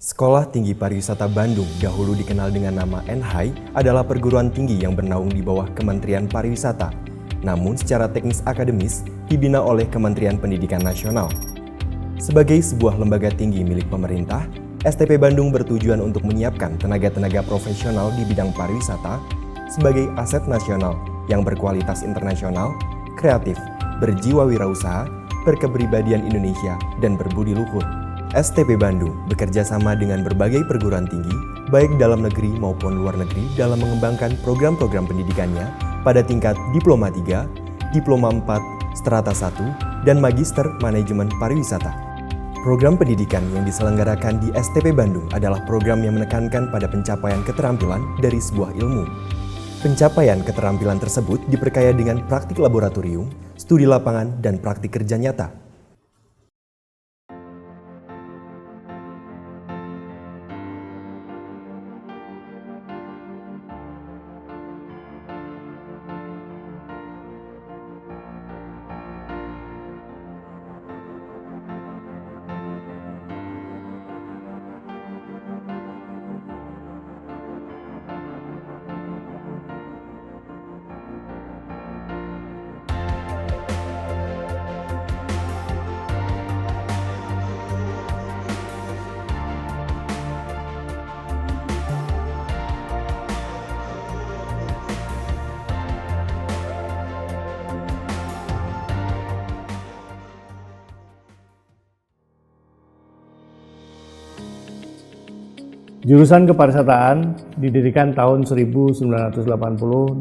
Sekolah Tinggi Pariwisata Bandung, dahulu dikenal dengan nama NHI, adalah perguruan tinggi yang bernaung di bawah Kementerian Pariwisata. Namun secara teknis akademis, dibina oleh Kementerian Pendidikan Nasional. Sebagai sebuah lembaga tinggi milik pemerintah, STP Bandung bertujuan untuk menyiapkan tenaga-tenaga profesional di bidang pariwisata sebagai aset nasional yang berkualitas internasional, kreatif, berjiwa wirausaha, berkepribadian Indonesia, dan berbudi luhur. STP Bandung bekerja sama dengan berbagai perguruan tinggi, baik dalam negeri maupun luar negeri dalam mengembangkan program-program pendidikannya pada tingkat Diploma 3, Diploma 4, Strata 1, dan Magister Manajemen Pariwisata. Program pendidikan yang diselenggarakan di STP Bandung adalah program yang menekankan pada pencapaian keterampilan dari sebuah ilmu. Pencapaian keterampilan tersebut diperkaya dengan praktik laboratorium, studi lapangan, dan praktik kerja nyata. Jurusan Kepariwisataan didirikan tahun 1980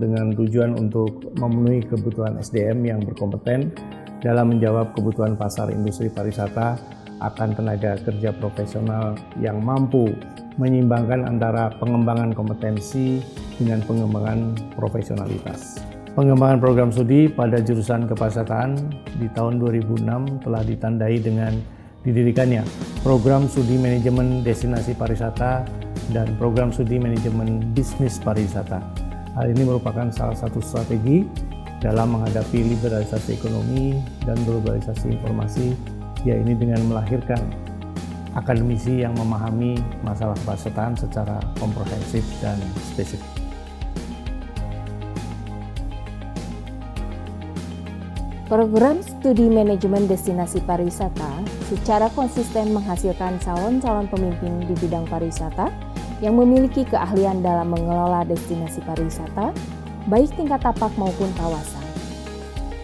dengan tujuan untuk memenuhi kebutuhan SDM yang berkompeten dalam menjawab kebutuhan pasar industri pariwisata akan tenaga kerja profesional yang mampu menyeimbangkan antara pengembangan kompetensi dengan pengembangan profesionalitas. Pengembangan program studi pada jurusan Kepariwisataan di tahun 2006 telah ditandai dengan didirikannya program studi manajemen destinasi pariwisata dan program studi manajemen bisnis pariwisata. Hal ini merupakan salah satu strategi dalam menghadapi liberalisasi ekonomi dan globalisasi informasi, yaitu dengan melahirkan akademisi yang memahami masalah kepariwisataan secara komprehensif dan spesifik. Program studi manajemen destinasi pariwisata secara konsisten menghasilkan calon-calon pemimpin di bidang pariwisata yang memiliki keahlian dalam mengelola destinasi pariwisata, baik tingkat tapak maupun kawasan.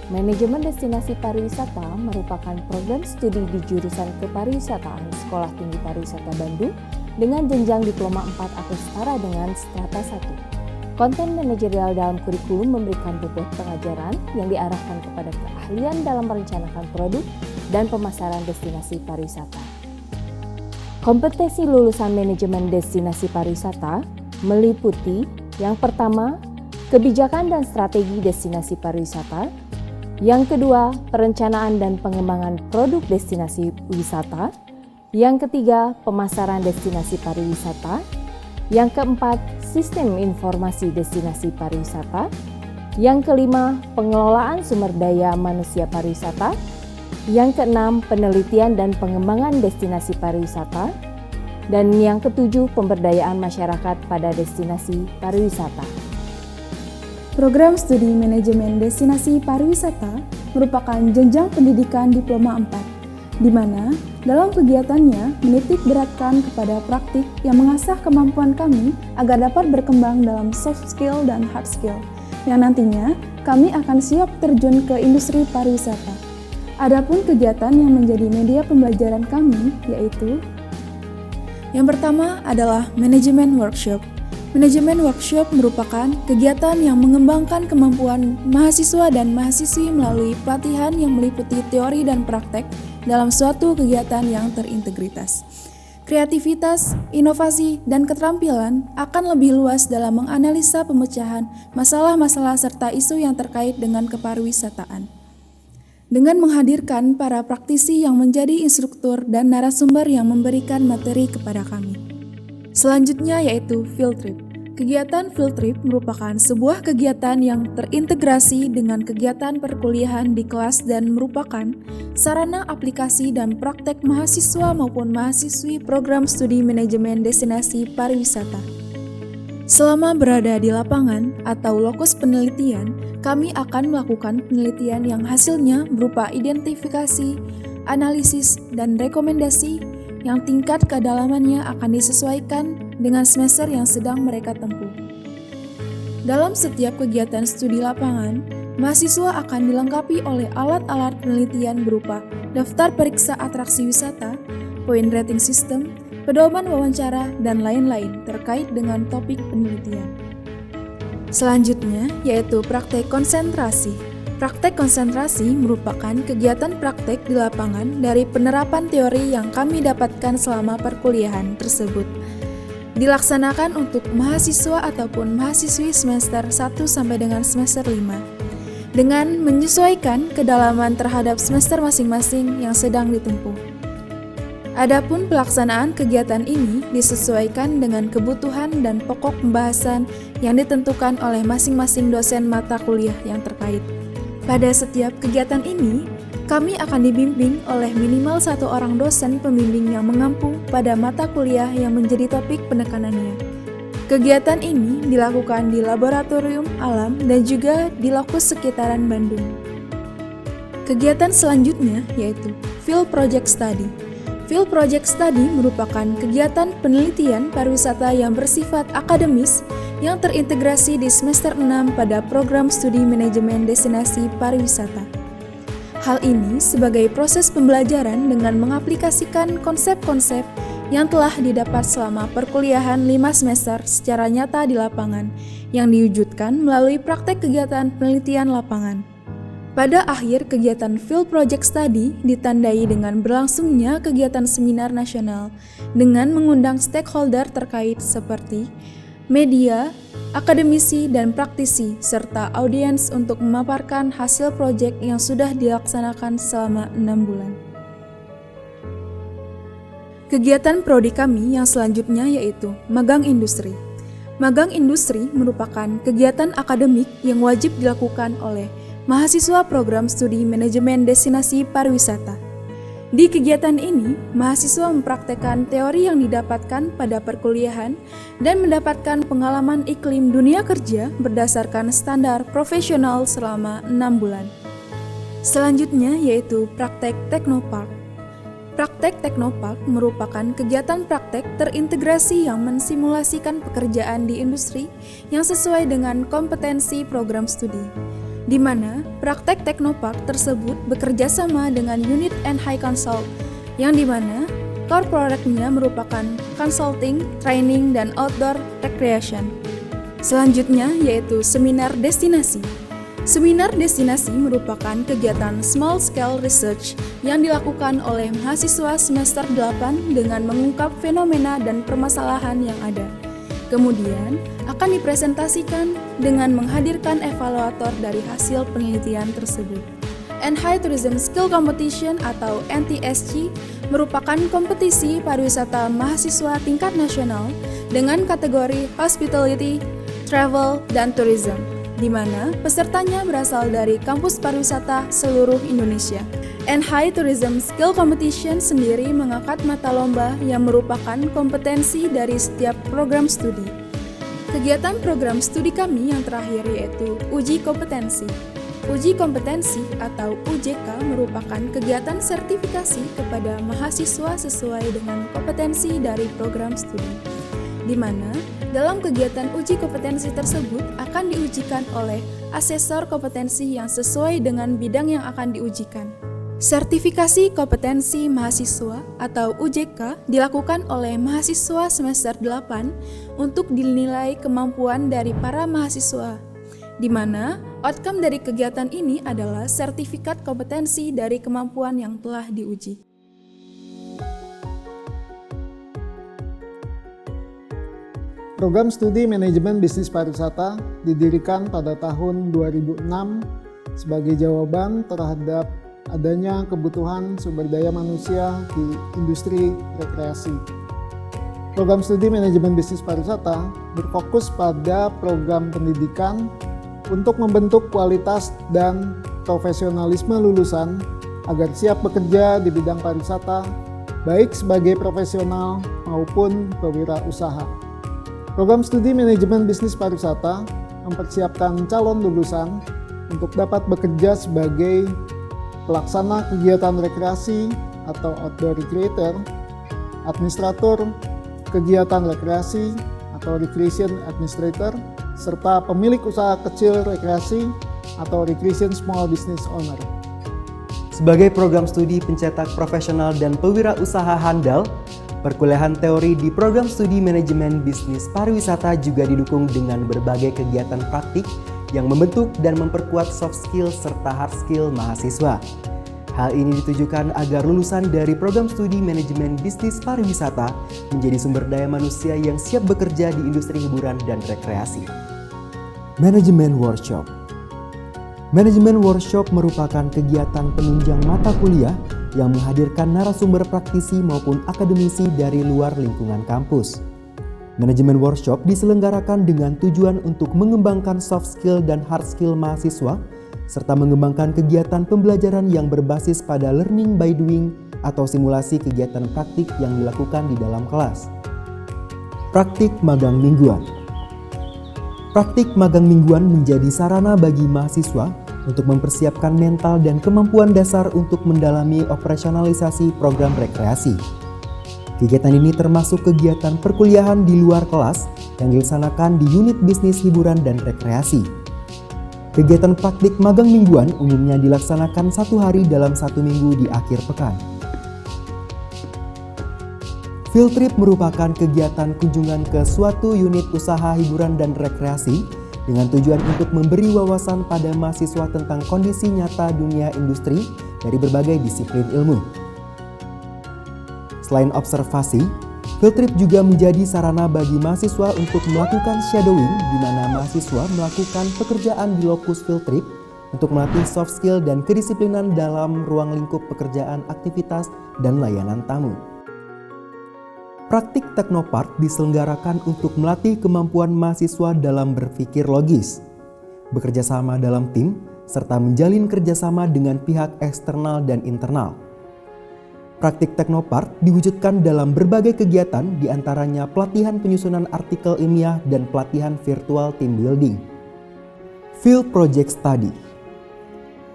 Manajemen destinasi pariwisata merupakan program studi di jurusan Kepariwisataan Sekolah Tinggi Pariwisata Bandung dengan jenjang Diploma 4 atau setara dengan Strata 1. Konten manajerial dalam kurikulum memberikan bobot pengajaran yang diarahkan kepada keahlian dalam merencanakan produk dan pemasaran destinasi pariwisata. Kompetensi lulusan manajemen destinasi pariwisata meliputi yang pertama, kebijakan dan strategi destinasi pariwisata, yang kedua, perencanaan dan pengembangan produk destinasi wisata, yang ketiga, pemasaran destinasi pariwisata, yang keempat, sistem informasi destinasi pariwisata. Yang kelima, pengelolaan sumber daya manusia pariwisata. Yang keenam, penelitian dan pengembangan destinasi pariwisata. Dan yang ketujuh, pemberdayaan masyarakat pada destinasi pariwisata. Program studi manajemen destinasi pariwisata merupakan jenjang pendidikan Diploma 4, di mana dalam kegiatannya menitik beratkan kepada praktik yang mengasah kemampuan kami agar dapat berkembang dalam soft skill dan hard skill, yang nantinya kami akan siap terjun ke industri pariwisata. Adapun kegiatan yang menjadi media pembelajaran kami yaitu yang pertama adalah manajemen workshop. Manajemen workshop merupakan kegiatan yang mengembangkan kemampuan mahasiswa dan mahasiswi melalui pelatihan yang meliputi teori dan praktek dalam suatu kegiatan yang terintegritas. Kreativitas, inovasi, dan keterampilan akan lebih luas dalam menganalisa pemecahan masalah-masalah serta isu yang terkait dengan kepariwisataan. Dengan menghadirkan para praktisi yang menjadi instruktur dan narasumber yang memberikan materi kepada kami. Selanjutnya yaitu field trip. Kegiatan field trip merupakan sebuah kegiatan yang terintegrasi dengan kegiatan perkuliahan di kelas dan merupakan sarana aplikasi dan praktek mahasiswa maupun mahasiswi program studi manajemen destinasi pariwisata. Selama berada di lapangan atau lokus penelitian, kami akan melakukan penelitian yang hasilnya berupa identifikasi, analisis, dan rekomendasi yang tingkat kedalamannya akan disesuaikan dengan semester yang sedang mereka tempuh. Dalam setiap kegiatan studi lapangan, mahasiswa akan dilengkapi oleh alat-alat penelitian berupa daftar periksa atraksi wisata, point rating system, pedoman wawancara, dan lain-lain terkait dengan topik penelitian. Selanjutnya yaitu praktek konsentrasi. Praktek konsentrasi merupakan kegiatan praktek di lapangan dari penerapan teori yang kami dapatkan selama perkuliahan tersebut. Dilaksanakan untuk mahasiswa ataupun mahasiswi semester 1 sampai dengan semester 5 dengan menyesuaikan kedalaman terhadap semester masing-masing yang sedang ditempuh. Adapun pelaksanaan kegiatan ini disesuaikan dengan kebutuhan dan pokok pembahasan yang ditentukan oleh masing-masing dosen mata kuliah yang terkait. Pada setiap kegiatan ini, kami akan dibimbing oleh minimal 1 orang dosen pembimbing yang mengampu pada mata kuliah yang menjadi topik penekanannya. Kegiatan ini dilakukan di laboratorium alam dan juga di lokus sekitaran Bandung. Kegiatan selanjutnya yaitu Field Project Study. Field Project Study merupakan kegiatan penelitian pariwisata yang bersifat akademis yang terintegrasi di semester 6 pada program studi manajemen destinasi pariwisata. Hal ini sebagai proses pembelajaran dengan mengaplikasikan konsep-konsep yang telah didapat selama perkuliahan 5 semester secara nyata di lapangan yang diwujudkan melalui praktek kegiatan penelitian lapangan. Pada akhir kegiatan Field Project Study ditandai dengan berlangsungnya kegiatan seminar nasional dengan mengundang stakeholder terkait seperti media, akademisi, dan praktisi, serta audiens untuk memaparkan hasil proyek yang sudah dilaksanakan selama 6 bulan. Kegiatan prodi kami yang selanjutnya yaitu Magang Industri. Magang Industri merupakan kegiatan akademik yang wajib dilakukan oleh mahasiswa program studi manajemen destinasi pariwisata. Di kegiatan ini, mahasiswa mempraktekkan teori yang didapatkan pada perkuliahan dan mendapatkan pengalaman iklim dunia kerja berdasarkan standar profesional selama 6 bulan. Selanjutnya yaitu praktek Teknopark. Praktek Teknopark merupakan kegiatan praktek terintegrasi yang mensimulasikan pekerjaan di industri yang sesuai dengan kompetensi program studi, di mana praktek Teknopark tersebut bekerja sama dengan unit NHI Consult, yang di mana core produknya merupakan consulting, training, dan outdoor recreation. Selanjutnya yaitu Seminar Destinasi. Seminar Destinasi merupakan kegiatan small scale research yang dilakukan oleh mahasiswa semester 8 dengan mengungkap fenomena dan permasalahan yang ada. Kemudian akan dipresentasikan dengan menghadirkan evaluator dari hasil penelitian tersebut. NHI Tourism Skill Competition atau NTSC merupakan kompetisi pariwisata mahasiswa tingkat nasional dengan kategori hospitality, travel, dan tourism, di mana pesertanya berasal dari kampus pariwisata seluruh Indonesia. NHI Tourism Skill Competition sendiri mengangkat mata lomba yang merupakan kompetensi dari setiap program studi. Kegiatan program studi kami yang terakhir yaitu Uji Kompetensi. Uji kompetensi atau UJK merupakan kegiatan sertifikasi kepada mahasiswa sesuai dengan kompetensi dari program studi, di mana dalam kegiatan uji kompetensi tersebut akan diujikan oleh asesor kompetensi yang sesuai dengan bidang yang akan diujikan. Sertifikasi kompetensi mahasiswa atau UJK dilakukan oleh mahasiswa semester 8 untuk dinilai kemampuan dari para mahasiswa, di mana outcome dari kegiatan ini adalah sertifikat kompetensi dari kemampuan yang telah diuji. Program Studi Manajemen Bisnis Pariwisata didirikan pada tahun 2006 sebagai jawaban terhadap adanya kebutuhan sumber daya manusia di industri rekreasi. Program studi manajemen bisnis pariwisata berfokus pada program pendidikan untuk membentuk kualitas dan profesionalisme lulusan agar siap bekerja di bidang pariwisata, baik sebagai profesional maupun pewirausaha. Program studi manajemen bisnis pariwisata mempersiapkan calon lulusan untuk dapat bekerja sebagai pelaksana kegiatan rekreasi atau outdoor recreator, administrator kegiatan rekreasi atau recreation administrator, serta pemilik usaha kecil rekreasi atau recreation small business owner. Sebagai program studi pencetak profesional dan pewirausaha handal, perkuliahan teori di program studi manajemen bisnis pariwisata juga didukung dengan berbagai kegiatan praktik yang membentuk dan memperkuat soft skill serta hard skill mahasiswa. Hal ini ditujukan agar lulusan dari program studi manajemen bisnis pariwisata menjadi sumber daya manusia yang siap bekerja di industri hiburan dan rekreasi. Manajemen Workshop. Manajemen Workshop merupakan kegiatan penunjang mata kuliah yang menghadirkan narasumber praktisi maupun akademisi dari luar lingkungan kampus. Manajemen Workshop diselenggarakan dengan tujuan untuk mengembangkan soft skill dan hard skill mahasiswa serta mengembangkan kegiatan pembelajaran yang berbasis pada learning by doing atau simulasi kegiatan praktik yang dilakukan di dalam kelas. Praktik magang mingguan. Praktik magang mingguan menjadi sarana bagi mahasiswa untuk mempersiapkan mental dan kemampuan dasar untuk mendalami operasionalisasi program rekreasi. Kegiatan ini termasuk kegiatan perkuliahan di luar kelas yang dilaksanakan di unit bisnis hiburan dan rekreasi. Kegiatan praktik magang mingguan umumnya dilaksanakan 1 hari dalam 1 minggu di akhir pekan. Field trip merupakan kegiatan kunjungan ke suatu unit usaha hiburan dan rekreasi dengan tujuan untuk memberi wawasan pada mahasiswa tentang kondisi nyata dunia industri dari berbagai disiplin ilmu. Selain observasi, field trip juga menjadi sarana bagi mahasiswa untuk melakukan shadowing, di mana mahasiswa melakukan pekerjaan di lokus field trip untuk melatih soft skill dan kedisiplinan dalam ruang lingkup pekerjaan, aktivitas, dan layanan tamu. Praktik Teknopark diselenggarakan untuk melatih kemampuan mahasiswa dalam berpikir logis, bekerja sama dalam tim, serta menjalin kerjasama dengan pihak eksternal dan internal. Praktik Teknopark diwujudkan dalam berbagai kegiatan, diantaranya pelatihan penyusunan artikel ilmiah dan pelatihan virtual team building. Field Project Study.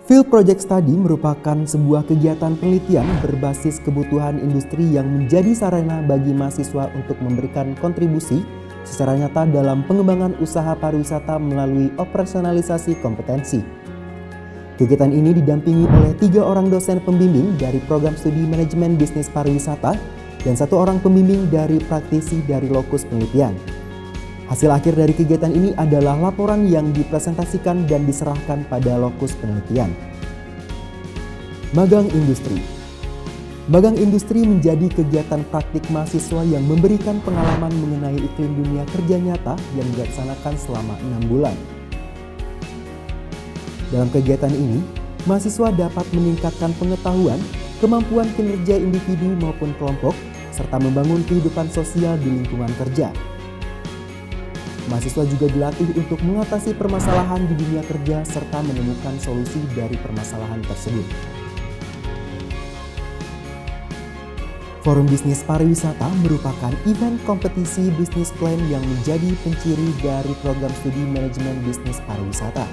Field Project Study merupakan sebuah kegiatan penelitian berbasis kebutuhan industri yang menjadi sarana bagi mahasiswa untuk memberikan kontribusi secara nyata dalam pengembangan usaha pariwisata melalui operasionalisasi kompetensi. Kegiatan ini didampingi oleh 3 orang dosen pembimbing dari program studi manajemen bisnis pariwisata dan 1 orang pembimbing dari praktisi dari lokus penelitian. Hasil akhir dari kegiatan ini adalah laporan yang dipresentasikan dan diserahkan pada lokus penelitian. Magang Industri. Magang industri menjadi kegiatan praktik mahasiswa yang memberikan pengalaman mengenai iklim dunia kerja nyata yang dilaksanakan selama 6 bulan. Dalam kegiatan ini, mahasiswa dapat meningkatkan pengetahuan, kemampuan kinerja individu maupun kelompok, serta membangun kehidupan sosial di lingkungan kerja. Mahasiswa juga dilatih untuk mengatasi permasalahan di dunia kerja serta menemukan solusi dari permasalahan tersebut. Forum Bisnis Pariwisata merupakan event kompetisi bisnis plan yang menjadi penciri dari program studi manajemen bisnis pariwisata.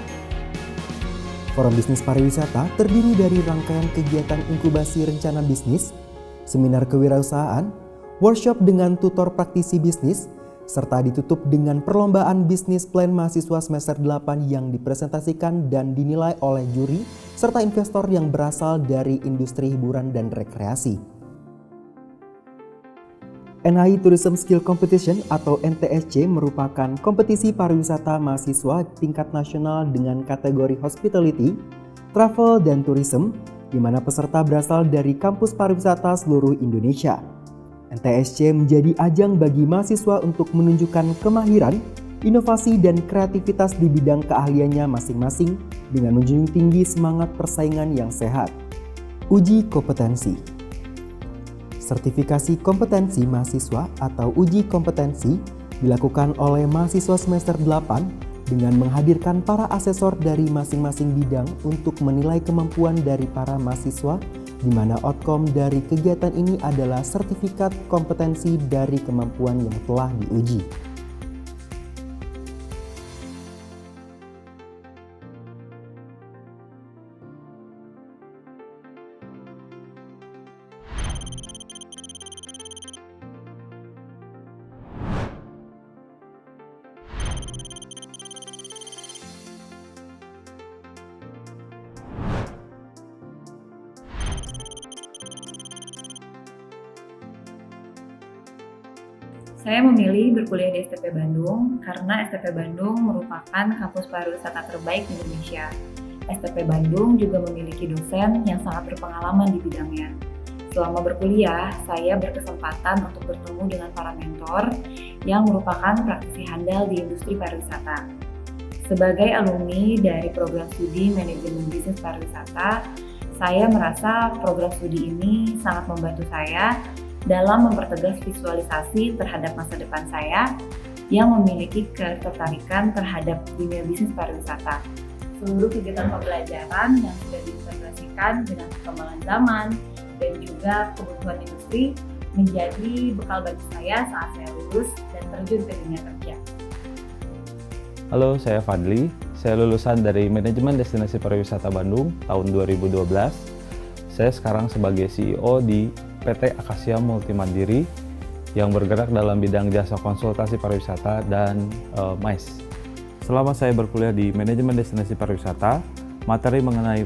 Forum Bisnis Pariwisata terdiri dari rangkaian kegiatan inkubasi rencana bisnis, seminar kewirausahaan, workshop dengan tutor praktisi bisnis, serta ditutup dengan perlombaan bisnis plan mahasiswa semester 8 yang dipresentasikan dan dinilai oleh juri serta investor yang berasal dari industri hiburan dan rekreasi. NHI Tourism Skill Competition atau NTSC merupakan kompetisi pariwisata mahasiswa tingkat nasional dengan kategori hospitality, travel, dan tourism, di mana peserta berasal dari kampus pariwisata seluruh Indonesia. NTSC menjadi ajang bagi mahasiswa untuk menunjukkan kemahiran, inovasi, dan kreativitas di bidang keahliannya masing-masing dengan menjunjung tinggi semangat persaingan yang sehat. Uji kompetensi. Sertifikasi kompetensi mahasiswa atau uji kompetensi dilakukan oleh mahasiswa semester 8 dengan menghadirkan para asesor dari masing-masing bidang untuk menilai kemampuan dari para mahasiswa, di mana outcome dari kegiatan ini adalah sertifikat kompetensi dari kemampuan yang telah diuji. Saya memilih berkuliah di STP Bandung karena STP Bandung merupakan kampus pariwisata terbaik di Indonesia. STP Bandung juga memiliki dosen yang sangat berpengalaman di bidangnya. Selama berkuliah, saya berkesempatan untuk bertemu dengan para mentor yang merupakan praktisi handal di industri pariwisata. Sebagai alumni dari program studi manajemen bisnis pariwisata, saya merasa program studi ini sangat membantu saya dalam mempertegas visualisasi terhadap masa depan saya yang memiliki ketertarikan terhadap dunia bisnis pariwisata. Seluruh kegiatan pembelajaran yang sudah diintegrasikan dengan perkembangan zaman dan juga kebutuhan industri menjadi bekal bagi saya saat saya lulus dan terjun ke dunia kerja. Halo, saya Fadli. Saya lulusan dari Manajemen Destinasi Pariwisata Bandung tahun 2012. Saya sekarang sebagai CEO di PT Akasia Multimandiri yang bergerak dalam bidang jasa konsultasi pariwisata dan MICE. Selama saya berkuliah di Manajemen Destinasi Pariwisata, materi mengenai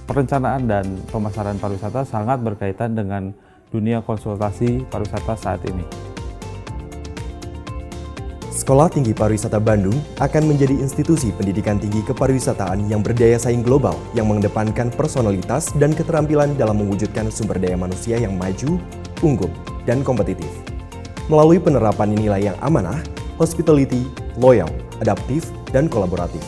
perencanaan dan pemasaran pariwisata sangat berkaitan dengan dunia konsultasi pariwisata saat ini. Sekolah Tinggi Pariwisata Bandung akan menjadi institusi pendidikan tinggi kepariwisataan yang berdaya saing global, yang mengedepankan personalitas dan keterampilan dalam mewujudkan sumber daya manusia yang maju, unggul, dan kompetitif. Melalui penerapan nilai yang amanah, hospitality, loyal, adaptif, dan kolaboratif.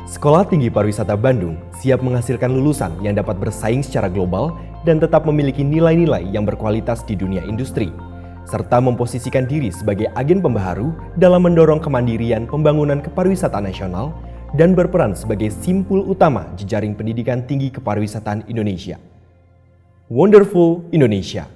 Sekolah Tinggi Pariwisata Bandung siap menghasilkan lulusan yang dapat bersaing secara global dan tetap memiliki nilai-nilai yang berkualitas di dunia industri, serta memposisikan diri sebagai agen pembaharu dalam mendorong kemandirian pembangunan kepariwisataan nasional dan berperan sebagai simpul utama jejaring pendidikan tinggi kepariwisataan Indonesia. Wonderful Indonesia.